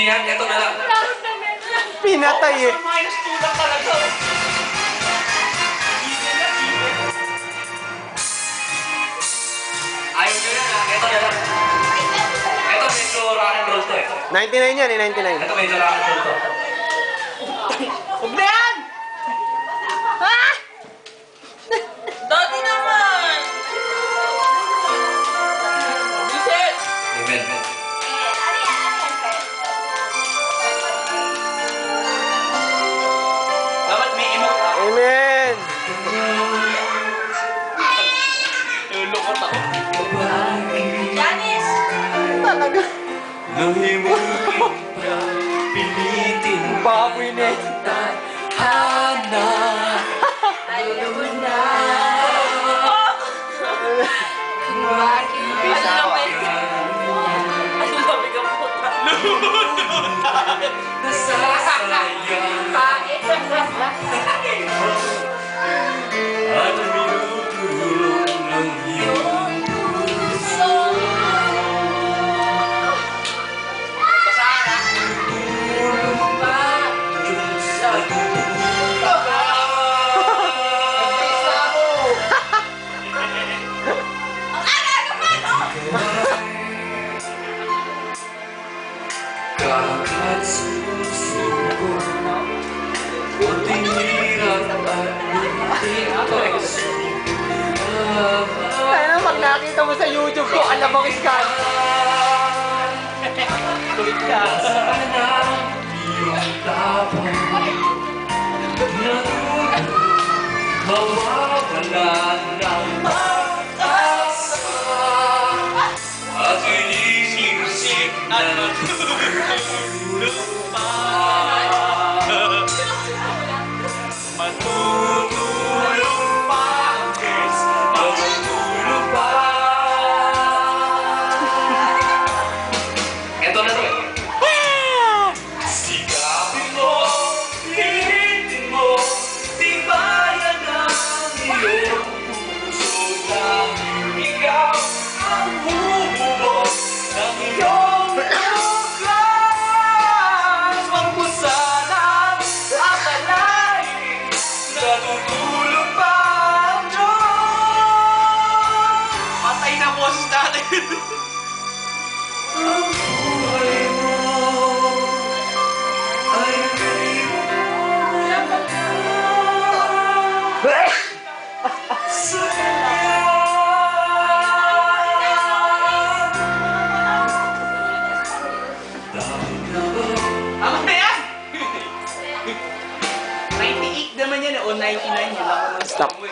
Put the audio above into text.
yan, ito na lang. Pinatay eh. Minus 2 lang talaga. Ayaw nyo yan ah, ito na lang. Ito medyo rock and roll to eh. 99 yan eh, 99. Ito medyo rock and roll to. Huwag na yan! Ha? Dati naman! Bisit! Amen. Dapat may emote ah. Amen! Lulukot ako. Janice! Talaga. Nahimukin pa, pilitin Baboy na eh. Hana. Ayaw mo na! Ang lamig! Ang lamig ang puta! Nasasayang at minutulong ng iyong puso. Tulong pa yung sa dulo ka. Kahit susuko, kunting hirap at munting pagsuko. Kaya pag nakita mo sa YouTube ko, alam ang scan. Tuwid ka! Sana iyong tapang natulog, mawawalan ng pag-asa at inisip na natulog pa. Matutulog pa, yes, matutulog pa. Ito na to eh. Sikapin mo, pilitin mo, tibayan ang iyong puso dahil ikaw ang bumubuo ng iyong bukas. Magpusan ang akalain, natutulog pa ang Diyos. Patay na boses natin. Ang buhay mo ay kailangan sa kanya. Tama na yan! 98 naman yan o 99 yun lang. Stop.